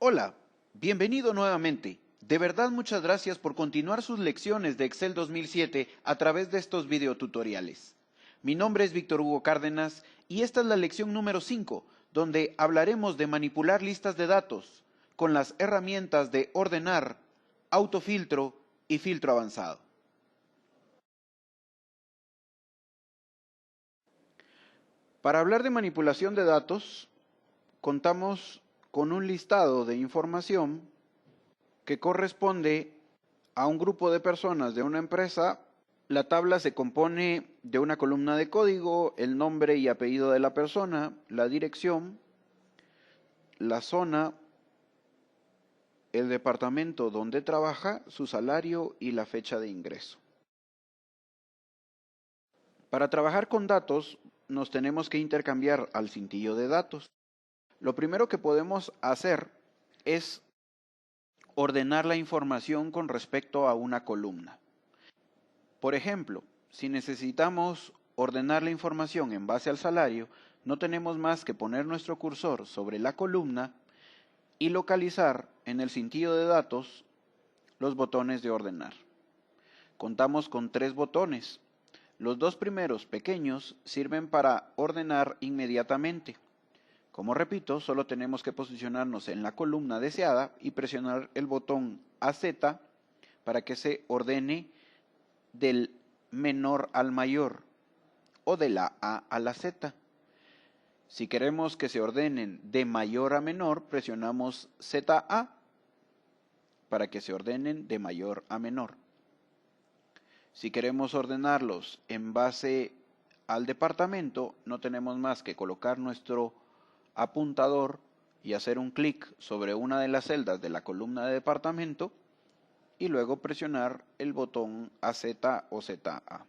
Hola, bienvenido nuevamente. De verdad muchas gracias por continuar sus lecciones de Excel 2007 a través de estos videotutoriales. Mi nombre es Víctor Hugo Cárdenas y esta es la lección número 5, donde hablaremos de manipular listas de datos con las herramientas de ordenar, autofiltro y filtro avanzado. Para hablar de manipulación de datos, contamos con un listado de información que corresponde a un grupo de personas de una empresa. La tabla se compone de una columna de código, el nombre y apellido de la persona, la dirección, la zona, el departamento donde trabaja, su salario y la fecha de ingreso. Para trabajar con datos, nos tenemos que intercambiar al cintillo de datos. Lo primero que podemos hacer es ordenar la información con respecto a una columna. Por ejemplo, si necesitamos ordenar la información en base al salario, no tenemos más que poner nuestro cursor sobre la columna y localizar en el cintillo de datos los botones de ordenar. Contamos con 3 botones. Los 2 primeros, pequeños, sirven para ordenar inmediatamente. Como repito, solo tenemos que posicionarnos en la columna deseada y presionar el botón AZ para que se ordene del menor al mayor o de la A a la Z. Si queremos que se ordenen de mayor a menor, presionamos ZA para que se ordenen de mayor a menor. Si queremos ordenarlos en base al departamento, no tenemos más que colocar nuestro apuntador y hacer un clic sobre una de las celdas de la columna de departamento y luego presionar el botón AZ o ZA.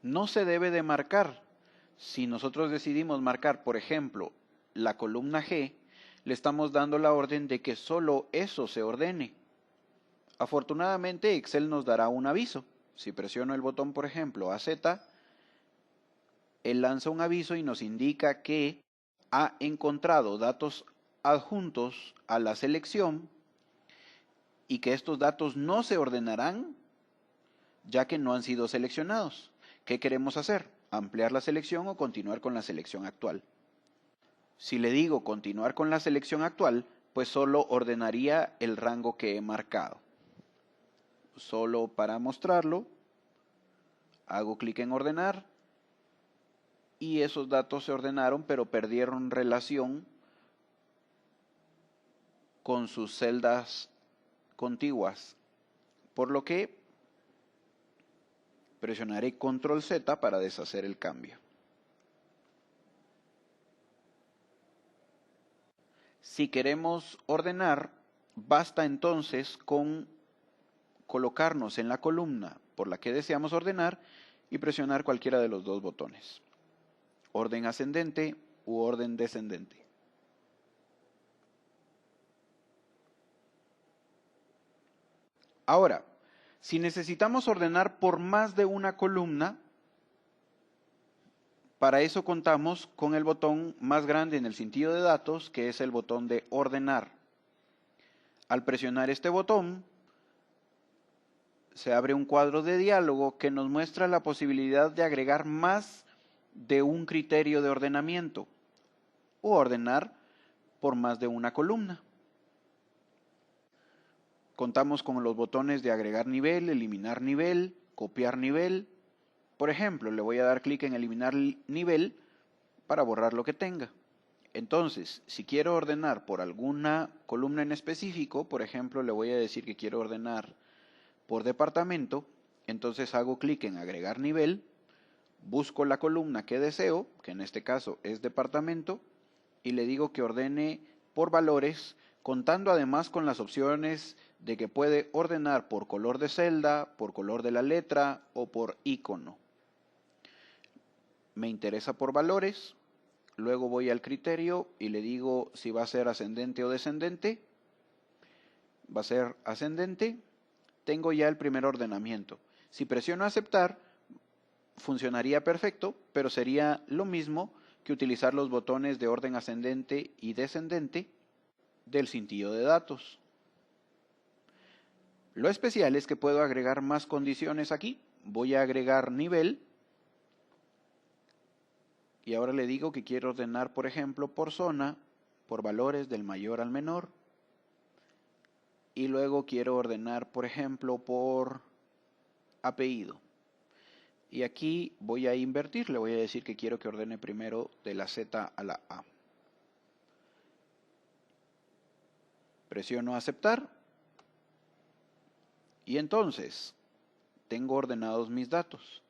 No se debe de marcar. Si nosotros decidimos marcar, por ejemplo, la columna G, le estamos dando la orden de que solo eso se ordene. Afortunadamente, Excel nos dará un aviso. Si presiono el botón, por ejemplo, AZ, él lanza un aviso y nos indica que ha encontrado datos adjuntos a la selección y que estos datos no se ordenarán ya que no han sido seleccionados. ¿Qué queremos hacer? ¿Ampliar la selección o continuar con la selección actual? Si le digo continuar con la selección actual, pues solo ordenaría el rango que he marcado. Solo para mostrarlo, hago clic en ordenar y esos datos se ordenaron, pero perdieron relación con sus celdas contiguas, por lo que presionaré Control Z para deshacer el cambio. Si queremos ordenar, basta entonces con colocarnos en la columna por la que deseamos ordenar y presionar cualquiera de los 2 botones, orden ascendente u orden descendente. Ahora, si necesitamos ordenar por más de una columna, para eso contamos con el botón más grande en el cintillo de datos, que es el botón de ordenar. Al presionar este botón, se abre un cuadro de diálogo que nos muestra la posibilidad de agregar más de un criterio de ordenamiento o ordenar por más de una columna. Contamos con los botones de agregar nivel, eliminar nivel, copiar nivel. Por ejemplo, le voy a dar clic en eliminar nivel para borrar lo que tenga. Entonces, si quiero ordenar por alguna columna en específico, por ejemplo, le voy a decir que quiero ordenar por departamento, entonces hago clic en agregar nivel, busco la columna que deseo, que en este caso es departamento, y le digo que ordene por valores, contando además con las opciones de que puede ordenar por color de celda, por color de la letra o por icono. Me interesa por valores, luego voy al criterio y le digo si va a ser ascendente o descendente. Va a ser ascendente. Tengo ya el primer ordenamiento. Si presiono aceptar, funcionaría perfecto, pero sería lo mismo que utilizar los botones de orden ascendente y descendente del cintillo de datos. Lo especial es que puedo agregar más condiciones aquí. Voy a agregar nivel. Y ahora le digo que quiero ordenar, por ejemplo, por zona, por valores del mayor al menor. Y luego quiero ordenar, por ejemplo, por apellido. Y aquí voy a invertir. Le voy a decir que quiero que ordene primero de la Z a la A. Presiono aceptar. Y entonces, tengo ordenados mis datos.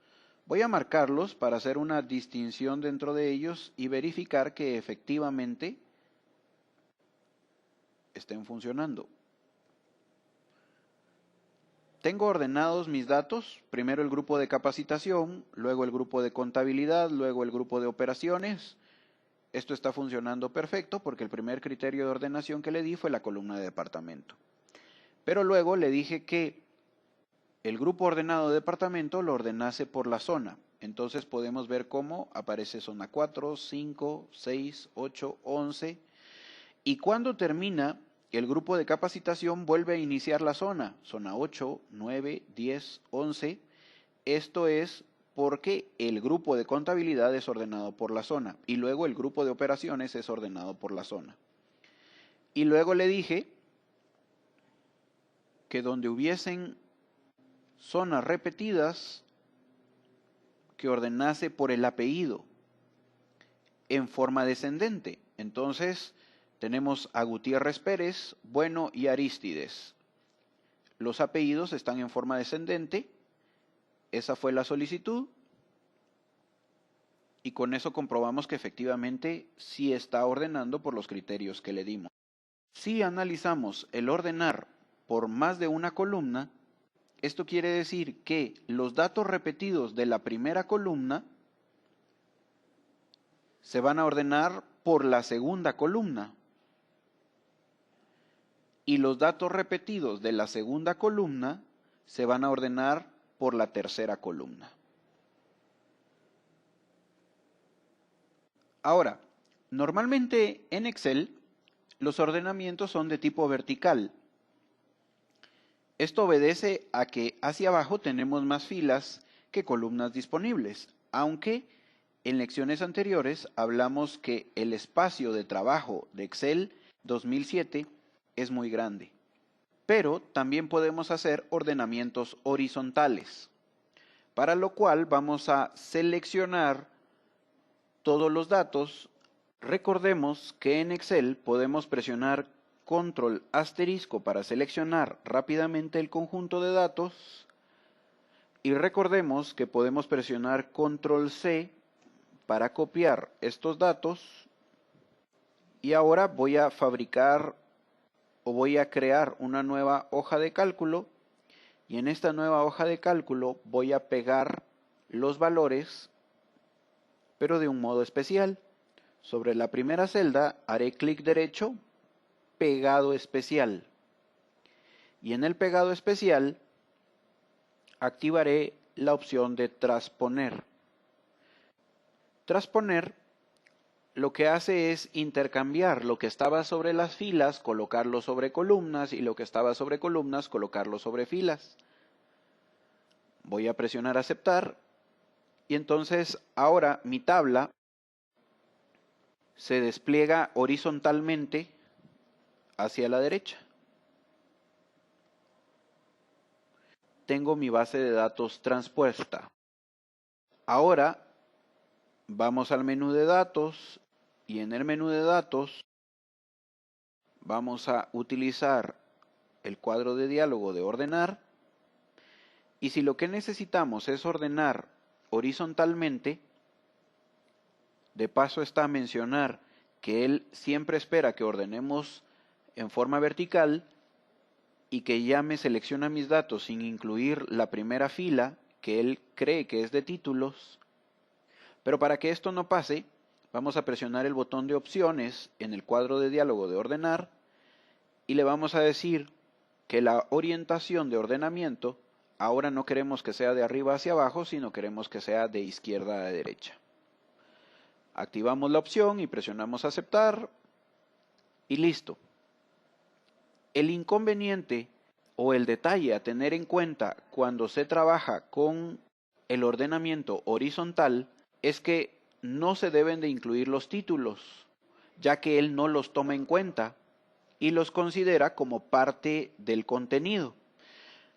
Voy a marcarlos para hacer una distinción dentro de ellos y verificar que efectivamente estén funcionando. Tengo ordenados mis datos, primero el grupo de capacitación, luego el grupo de contabilidad, luego el grupo de operaciones. Esto está funcionando perfecto porque el primer criterio de ordenación que le di fue la columna de departamento. Pero luego le dije que el grupo ordenado de departamento lo ordenase por la zona. Entonces podemos ver cómo aparece zona 4, 5, 6, 8, 11. Y cuando termina el grupo de capacitación vuelve a iniciar la zona. Zona 8, 9, 10, 11. Esto es porque el grupo de contabilidad es ordenado por la zona. Y luego el grupo de operaciones es ordenado por la zona. Y luego le dije que donde hubiesen zonas repetidas, que ordenase por el apellido en forma descendente. Entonces tenemos a Gutiérrez Pérez, Bueno y Aristides. Los apellidos están en forma descendente. Esa fue la solicitud. Y con eso comprobamos que efectivamente sí está ordenando por los criterios que le dimos. Si analizamos el ordenar por más de una columna, esto quiere decir que los datos repetidos de la primera columna se van a ordenar por la segunda columna. Y los datos repetidos de la segunda columna se van a ordenar por la tercera columna. Ahora, normalmente en Excel los ordenamientos son de tipo vertical. Esto obedece a que hacia abajo tenemos más filas que columnas disponibles, aunque en lecciones anteriores hablamos que el espacio de trabajo de Excel 2007 es muy grande. Pero también podemos hacer ordenamientos horizontales, para lo cual vamos a seleccionar todos los datos. Recordemos que en Excel podemos presionar control asterisco para seleccionar rápidamente el conjunto de datos y recordemos que podemos presionar control C para copiar estos datos y ahora voy a fabricar o voy a crear una nueva hoja de cálculo y en esta nueva hoja de cálculo voy a pegar los valores pero de un modo especial. Sobre la primera celda haré clic derecho, pegado especial. Y en el pegado especial activaré la opción de transponer. Transponer lo que hace es intercambiar lo que estaba sobre las filas, colocarlo sobre columnas y lo que estaba sobre columnas, colocarlo sobre filas. Voy a presionar aceptar y entonces ahora mi tabla se despliega horizontalmente hacia la derecha. Tengo mi base de datos transpuesta. Ahora vamos al menú de datos y en el menú de datos vamos a utilizar el cuadro de diálogo de ordenar y si lo que necesitamos es ordenar horizontalmente, de paso está a mencionar que él siempre espera que ordenemos en forma vertical y que ya me selecciona mis datos sin incluir la primera fila que él cree que es de títulos. Pero para que esto no pase, vamos a presionar el botón de opciones en el cuadro de diálogo de ordenar y le vamos a decir que la orientación de ordenamiento ahora no queremos que sea de arriba hacia abajo, sino queremos que sea de izquierda a derecha. Activamos la opción y presionamos aceptar y listo. El inconveniente o el detalle a tener en cuenta cuando se trabaja con el ordenamiento horizontal es que no se deben de incluir los títulos, ya que él no los toma en cuenta y los considera como parte del contenido.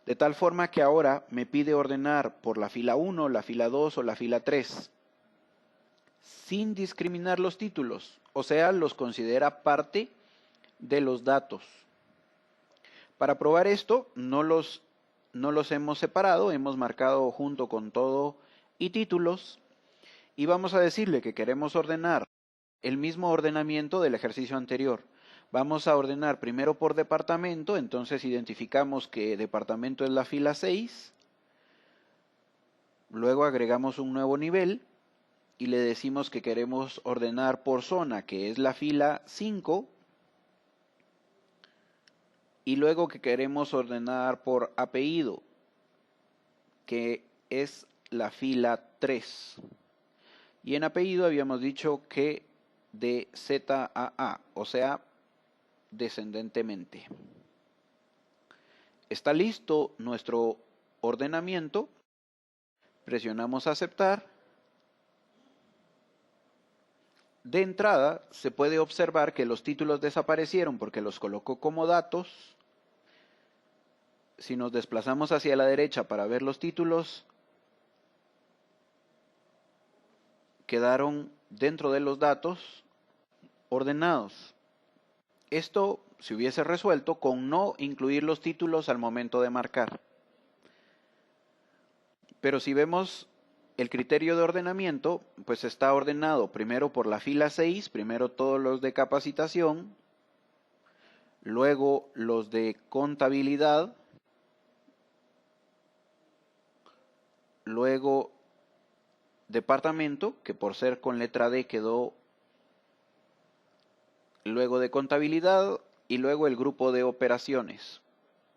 De tal forma que ahora me pide ordenar por la fila 1, la fila 2 o la fila 3, sin discriminar los títulos, o sea, los considera parte de los datos. Para probar esto, no los hemos separado, hemos marcado junto con todo y títulos, y vamos a decirle que queremos ordenar el mismo ordenamiento del ejercicio anterior. Vamos a ordenar primero por departamento, entonces identificamos que departamento es la fila 6, luego agregamos un nuevo nivel y le decimos que queremos ordenar por zona, que es la fila 5, y luego que queremos ordenar por apellido, que es la fila 3. Y en apellido habíamos dicho que de Z a A, o sea, descendentemente. Está listo nuestro ordenamiento. Presionamos aceptar. De entrada se puede observar que los títulos desaparecieron porque los colocó como datos. Si nos desplazamos hacia la derecha para ver los títulos, quedaron dentro de los datos ordenados. Esto se hubiese resuelto con no incluir los títulos al momento de marcar. Pero si vemos el criterio de ordenamiento, pues está ordenado primero por la fila 6, primero todos los de capacitación, luego los de contabilidad, luego departamento, que por ser con letra D quedó luego de contabilidad, y luego el grupo de operaciones.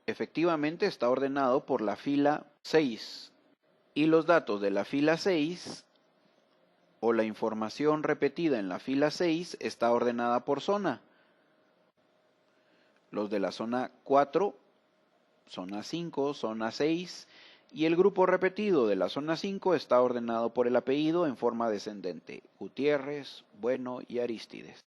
Efectivamente está ordenado por la fila 6. Y los datos de la fila 6 o la información repetida en la fila 6 está ordenada por zona. Los de la zona 4, zona 5, zona 6 y el grupo repetido de la zona 5 está ordenado por el apellido en forma descendente: Gutiérrez, Bueno y Arístides.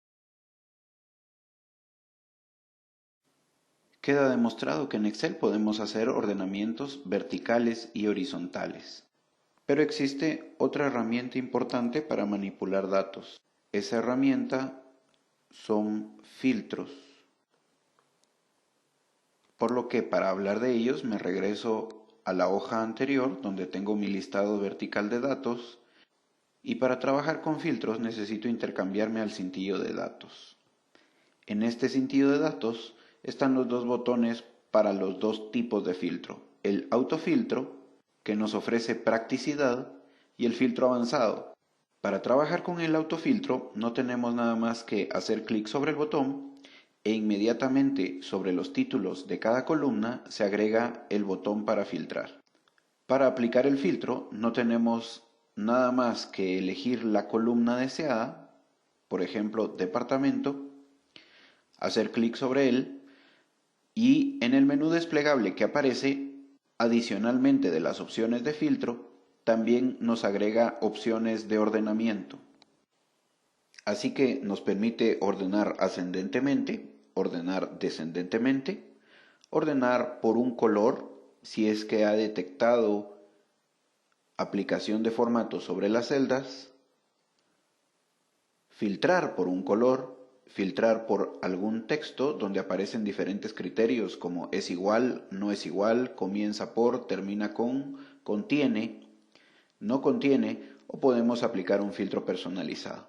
Queda demostrado que en Excel podemos hacer ordenamientos verticales y horizontales. Pero existe otra herramienta importante para manipular datos. Esa herramienta son filtros. Por lo que para hablar de ellos me regreso a la hoja anterior donde tengo mi listado vertical de datos y para trabajar con filtros necesito intercambiarme al cintillo de datos. En este cintillo de datos están los dos botones para los dos tipos de filtro: el autofiltro, que nos ofrece practicidad, y el filtro avanzado. Para trabajar con el autofiltro no tenemos nada más que hacer clic sobre el botón e inmediatamente sobre los títulos de cada columna se agrega el botón para filtrar. Para aplicar el filtro no tenemos nada más que elegir la columna deseada, por ejemplo departamento, hacer clic sobre él y en el menú desplegable que aparece, adicionalmente de las opciones de filtro, también nos agrega opciones de ordenamiento. Así que nos permite ordenar ascendentemente, ordenar descendentemente, ordenar por un color si es que ha detectado aplicación de formato sobre las celdas, filtrar por un color, filtrar por algún texto donde aparecen diferentes criterios como es igual, no es igual, comienza por, termina con, contiene, no contiene, o podemos aplicar un filtro personalizado.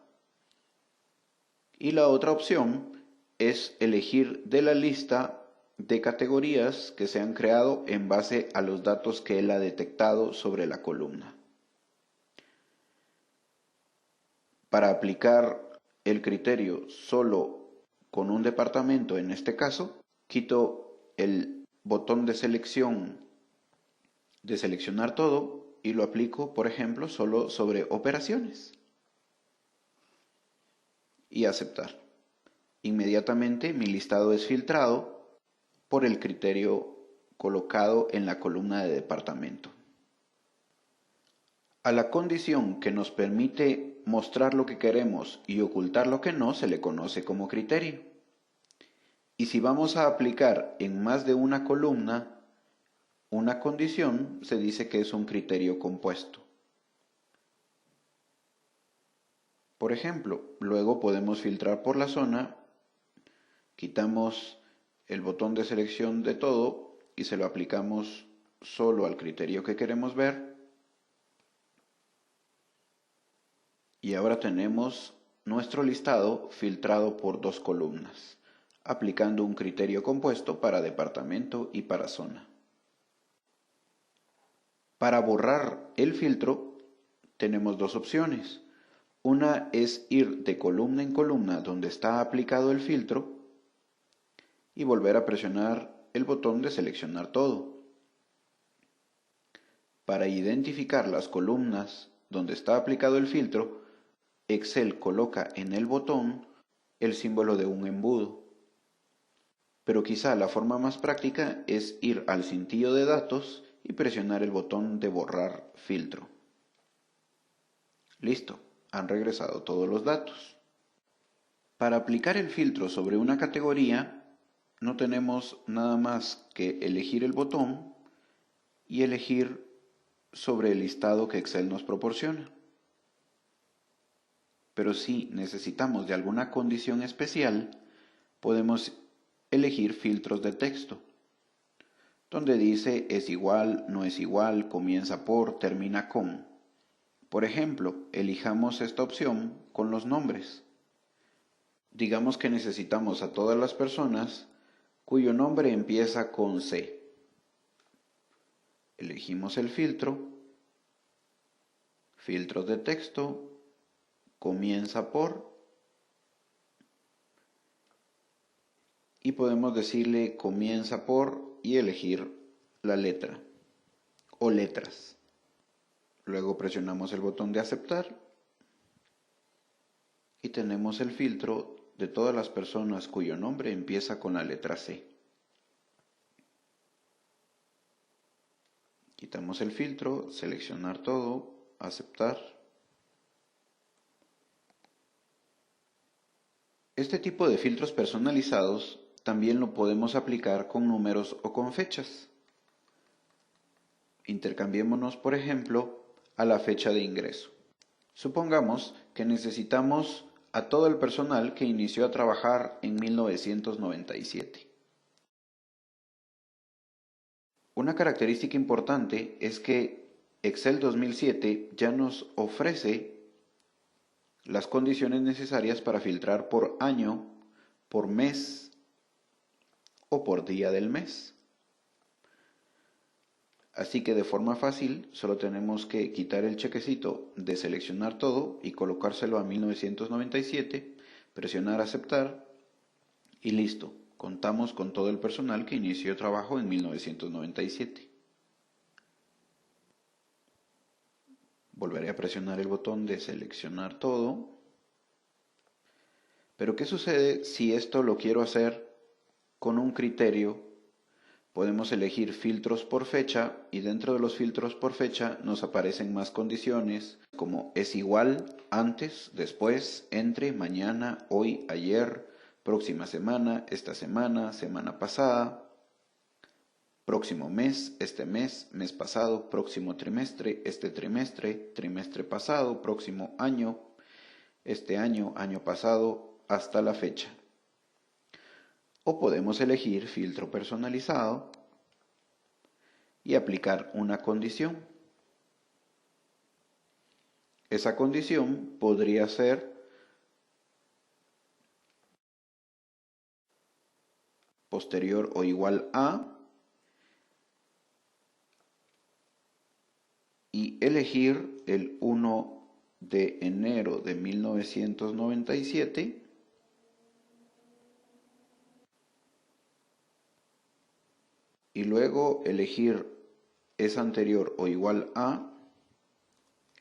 Y la otra opción es elegir de la lista de categorías que se han creado en base a los datos que él ha detectado sobre la columna. Para aplicar el criterio solo con un departamento, en este caso, quito el botón de selección de seleccionar todo y lo aplico, por ejemplo, solo sobre operaciones y aceptar. Inmediatamente mi listado es filtrado por el criterio colocado en la columna de departamento. A la condición que nos permite mostrar lo que queremos y ocultar lo que no se le conoce como criterio. Y si vamos a aplicar en más de una columna una condición, se dice que es un criterio compuesto. Por ejemplo, luego podemos filtrar por la zona, quitamos el botón de selección de todo y se lo aplicamos solo al criterio que queremos ver. Y ahora tenemos nuestro listado filtrado por dos columnas, aplicando un criterio compuesto para departamento y para zona. Para borrar el filtro tenemos dos opciones. Una es ir de columna en columna donde está aplicado el filtro y volver a presionar el botón de seleccionar todo. Para identificar las columnas donde está aplicado el filtro, Excel coloca en el botón el símbolo de un embudo. Pero quizá la forma más práctica es ir al cintillo de datos y presionar el botón de borrar filtro. Listo, han regresado todos los datos. Para aplicar el filtro sobre una categoría, no tenemos nada más que elegir el botón y elegir sobre el listado que Excel nos proporciona. Pero si necesitamos de alguna condición especial, podemos elegir filtros de texto, donde dice es igual, no es igual, comienza por, termina con. Por ejemplo, elijamos esta opción con los nombres. Digamos que necesitamos a todas las personas cuyo nombre empieza con C. Elegimos el filtro, filtros de texto, comienza por, y podemos decirle comienza por y elegir la letra o letras. Luego presionamos el botón de aceptar y tenemos el filtro de todas las personas cuyo nombre empieza con la letra C. Quitamos el filtro, seleccionar todo, aceptar. Este tipo de filtros personalizados también lo podemos aplicar con números o con fechas. Intercambiémonos, por ejemplo, a la fecha de ingreso. Supongamos que necesitamos a todo el personal que inició a trabajar en 1997. Una característica importante es que Excel 2007 ya nos ofrece las condiciones necesarias para filtrar por año, por mes o por día del mes. Así que de forma fácil solo tenemos que quitar el chequecito de seleccionar todo y colocárselo a 1997, presionar aceptar y listo. Contamos con todo el personal que inició trabajo en 1997. Volveré a presionar el botón de seleccionar todo. Pero ¿qué sucede si esto lo quiero hacer con un criterio? Podemos elegir filtros por fecha y dentro de los filtros por fecha nos aparecen más condiciones como es igual, antes, después, entre, mañana, hoy, ayer, próxima semana, esta semana, semana pasada, próximo mes, este mes pasado, próximo trimestre, este trimestre, trimestre pasado, próximo año, este año, año pasado, hasta la fecha. O podemos elegir filtro personalizado y aplicar una condición. Esa condición podría ser posterior o igual a y elegir el 1 de enero de 1997 y luego elegir es anterior o igual a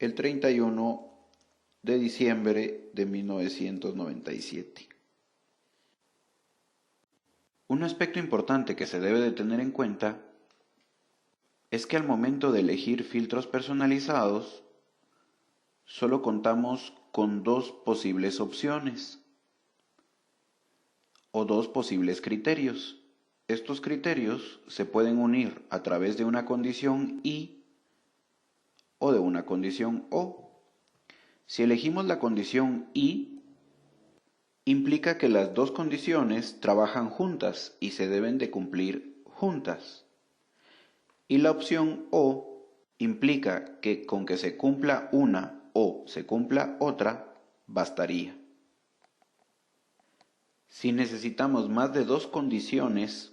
el 31 de diciembre de 1997. Un aspecto importante que se debe de tener en cuenta es que al momento de elegir filtros personalizados, solo contamos con dos posibles opciones o dos posibles criterios. Estos criterios se pueden unir a través de una condición y o de una condición o. Si elegimos la condición y, implica que las dos condiciones trabajan juntas y se deben de cumplir juntas. Y la opción o implica que con que se cumpla una o se cumpla otra, bastaría. Si necesitamos más de dos condiciones,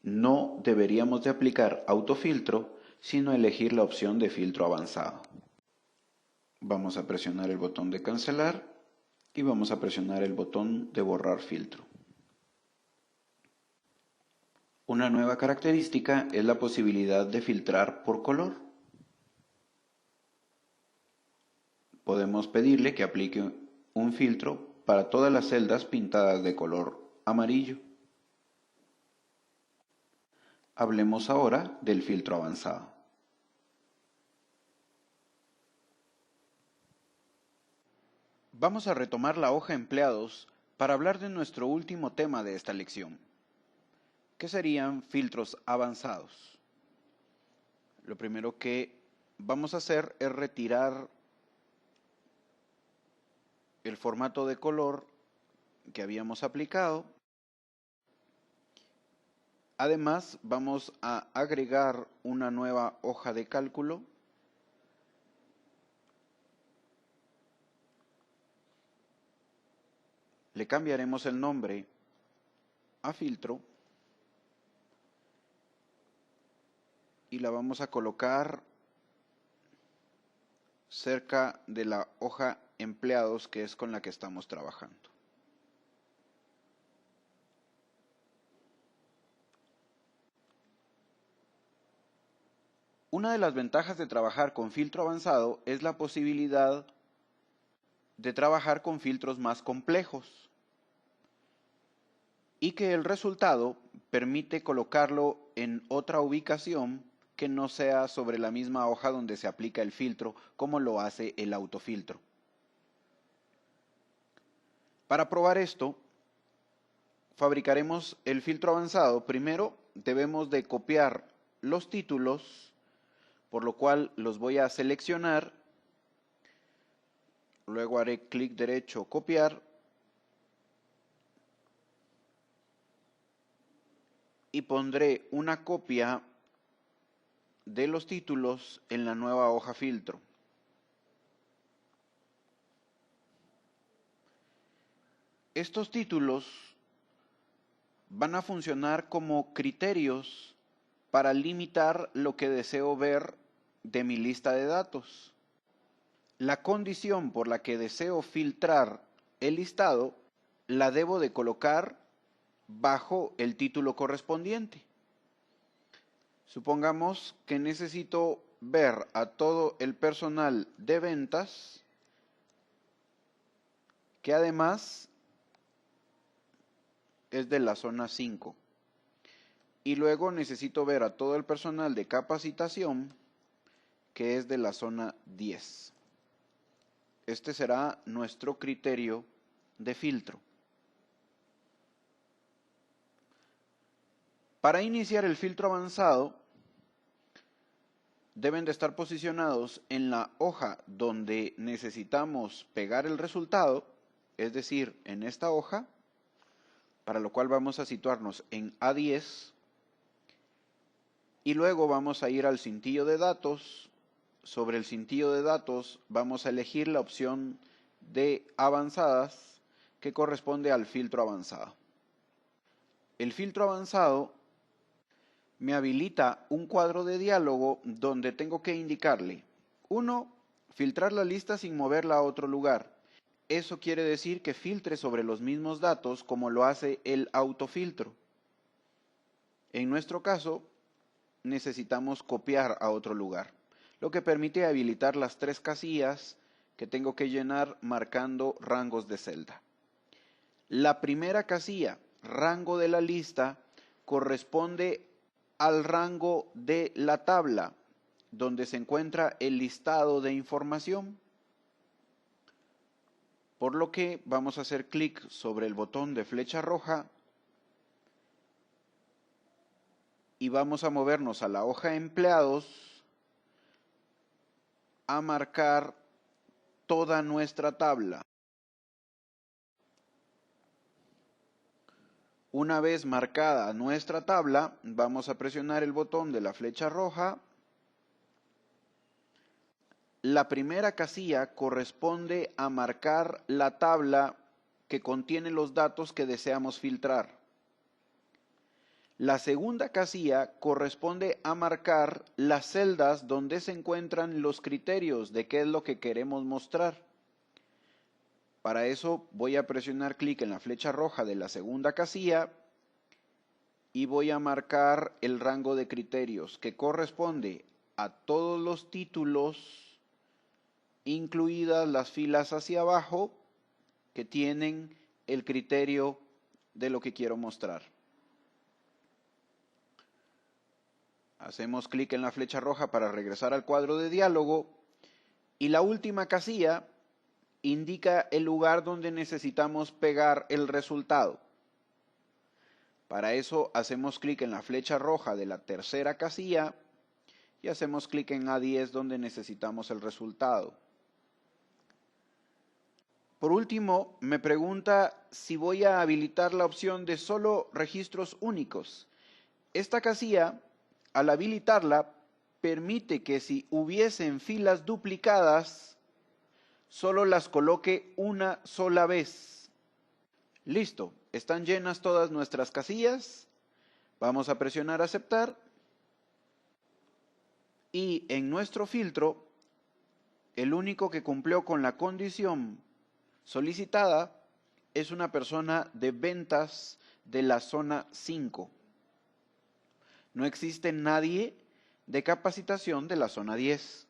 no deberíamos de aplicar autofiltro, sino elegir la opción de filtro avanzado. Vamos a presionar el botón de cancelar y vamos a presionar el botón de borrar filtro. Una nueva característica es la posibilidad de filtrar por color. Podemos pedirle que aplique un filtro para todas las celdas pintadas de color amarillo. Hablemos ahora del filtro avanzado. Vamos a retomar la hoja empleados para hablar de nuestro último tema de esta lección, que serían filtros avanzados. Lo primero que vamos a hacer es retirar el formato de color que habíamos aplicado. Además, vamos a agregar una nueva hoja de cálculo. Le cambiaremos el nombre a filtro y la vamos a colocar cerca de la hoja empleados, que es con la que estamos trabajando. Una de las ventajas de trabajar con filtro avanzado es la posibilidad de trabajar con filtros más complejos y que el resultado permite colocarlo en otra ubicación que no sea sobre la misma hoja donde se aplica el filtro, como lo hace el autofiltro. Para probar esto, fabricaremos el filtro avanzado. Primero debemos de copiar los títulos, por lo cual los voy a seleccionar. Luego haré clic derecho, copiar. Y pondré una copia de los títulos en la nueva hoja filtro. Estos títulos van a funcionar como criterios para limitar lo que deseo ver de mi lista de datos. La condición por la que deseo filtrar el listado la debo de colocar bajo el título correspondiente. Supongamos que necesito ver a todo el personal de ventas, que además es de la zona 5. Y luego necesito ver a todo el personal de capacitación, que es de la zona 10. Este será nuestro criterio de filtro. Para iniciar el filtro avanzado, deben de estar posicionados en la hoja donde necesitamos pegar el resultado, es decir, en esta hoja, para lo cual vamos a situarnos en A10, y luego vamos a ir al cintillo de datos. Sobre el cintillo de datos vamos a elegir la opción de avanzadas, que corresponde al filtro avanzado. El filtro avanzado me habilita un cuadro de diálogo donde tengo que indicarle: 1. Filtrar la lista sin moverla a otro lugar. Eso quiere decir que filtre sobre los mismos datos como lo hace el autofiltro. En nuestro caso, necesitamos copiar a otro lugar, lo que permite habilitar las 3 casillas que tengo que llenar marcando rangos de celda. La primera casilla rango de la lista corresponde al rango de la tabla donde se encuentra el listado de información. Por lo que vamos a hacer clic sobre el botón de flecha roja y vamos a movernos a la hoja empleados a marcar toda nuestra tabla. Una vez marcada nuestra tabla, vamos a presionar el botón de la flecha roja. La primera casilla corresponde a marcar la tabla que contiene los datos que deseamos filtrar. La segunda casilla corresponde a marcar las celdas donde se encuentran los criterios de qué es lo que queremos mostrar. Para eso voy a presionar clic en la flecha roja de la segunda casilla y voy a marcar el rango de criterios que corresponde a todos los títulos, incluidas las filas hacia abajo que tienen el criterio de lo que quiero mostrar. Hacemos clic en la flecha roja para regresar al cuadro de diálogo y la última casilla indica el lugar donde necesitamos pegar el resultado. Para eso hacemos clic en la flecha roja de la tercera casilla y hacemos clic en A10 donde necesitamos el resultado. Por último, me pregunta si voy a habilitar la opción de solo registros únicos. Esta casilla, al habilitarla, permite que si hubiesen filas duplicadas, solo las coloque una sola vez. Listo, están llenas todas nuestras casillas. Vamos a presionar aceptar. Y en nuestro filtro, el único que cumplió con la condición solicitada es una persona de ventas de la zona 5. No existe nadie de capacitación de la zona 10.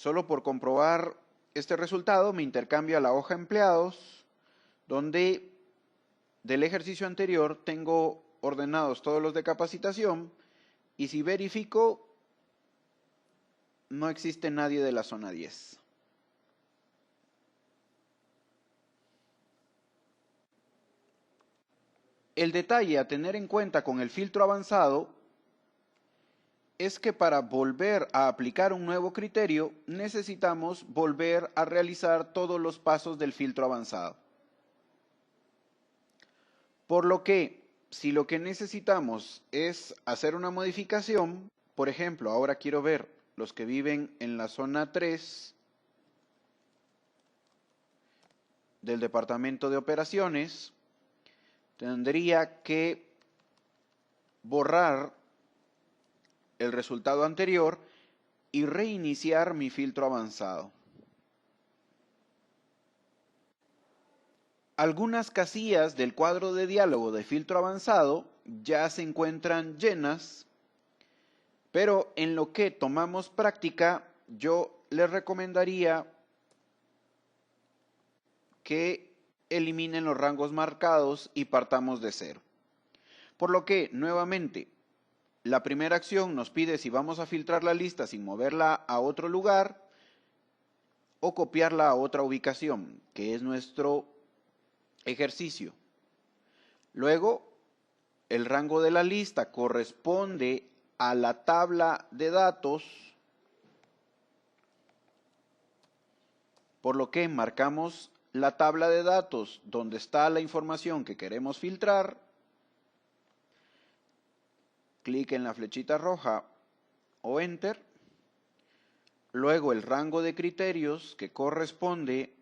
Solo por comprobar este resultado me intercambio a la hoja empleados, donde del ejercicio anterior tengo ordenados todos los de capacitación y si verifico no existe nadie de la zona 10. El detalle a tener en cuenta con el filtro avanzado es que para volver a aplicar un nuevo criterio necesitamos volver a realizar todos los pasos del filtro avanzado. Por lo que, si lo que necesitamos es hacer una modificación, por ejemplo, ahora quiero ver los que viven en la zona 3 del departamento de operaciones, tendría que borrar el resultado anterior y reiniciar mi filtro avanzado. Algunas casillas del cuadro de diálogo de filtro avanzado ya se encuentran llenas, pero en lo que tomamos práctica, yo les recomendaría que eliminen los rangos marcados y partamos de cero. Por lo que, nuevamente, la primera acción nos pide si vamos a filtrar la lista sin moverla a otro lugar o copiarla a otra ubicación, que es nuestro ejercicio. Luego, el rango de la lista corresponde a la tabla de datos, por lo que marcamos la tabla de datos donde está la información que queremos filtrar. Clic en la flechita roja o Enter. Luego el rango de criterios que corresponde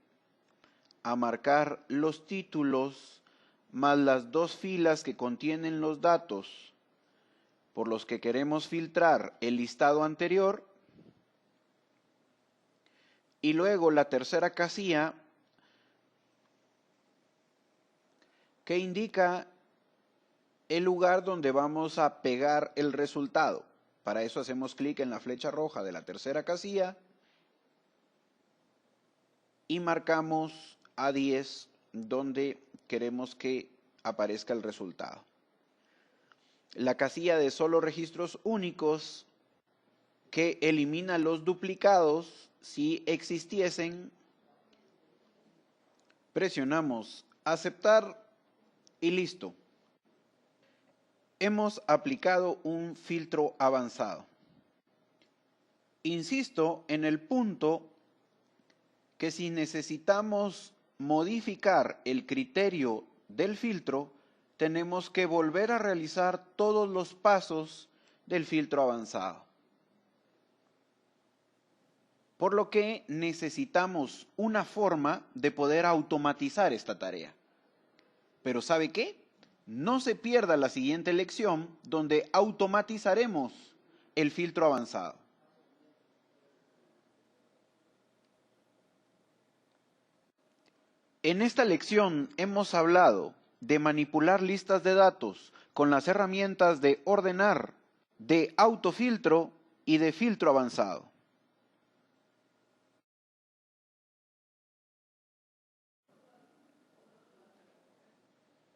a marcar los títulos más las dos filas que contienen los datos por los que queremos filtrar el listado anterior. Y luego la tercera casilla que indica el lugar donde vamos a pegar el resultado. Para eso hacemos clic en la flecha roja de la tercera casilla y marcamos A10 donde queremos que aparezca el resultado. La casilla de solo registros únicos, que elimina los duplicados si existiesen. Presionamos aceptar y listo. Hemos aplicado un filtro avanzado. Insisto en el punto que si necesitamos modificar el criterio del filtro, tenemos que volver a realizar todos los pasos del filtro avanzado. Por lo que necesitamos una forma de poder automatizar esta tarea. Pero ¿sabe qué? No se pierda la siguiente lección donde automatizaremos el filtro avanzado. En esta lección hemos hablado de manipular listas de datos con las herramientas de ordenar, de autofiltro y de filtro avanzado.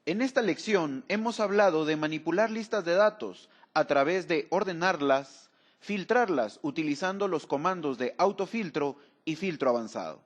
En esta lección hemos hablado de manipular listas de datos a través de ordenarlas, filtrarlas utilizando los comandos de autofiltro y filtro avanzado.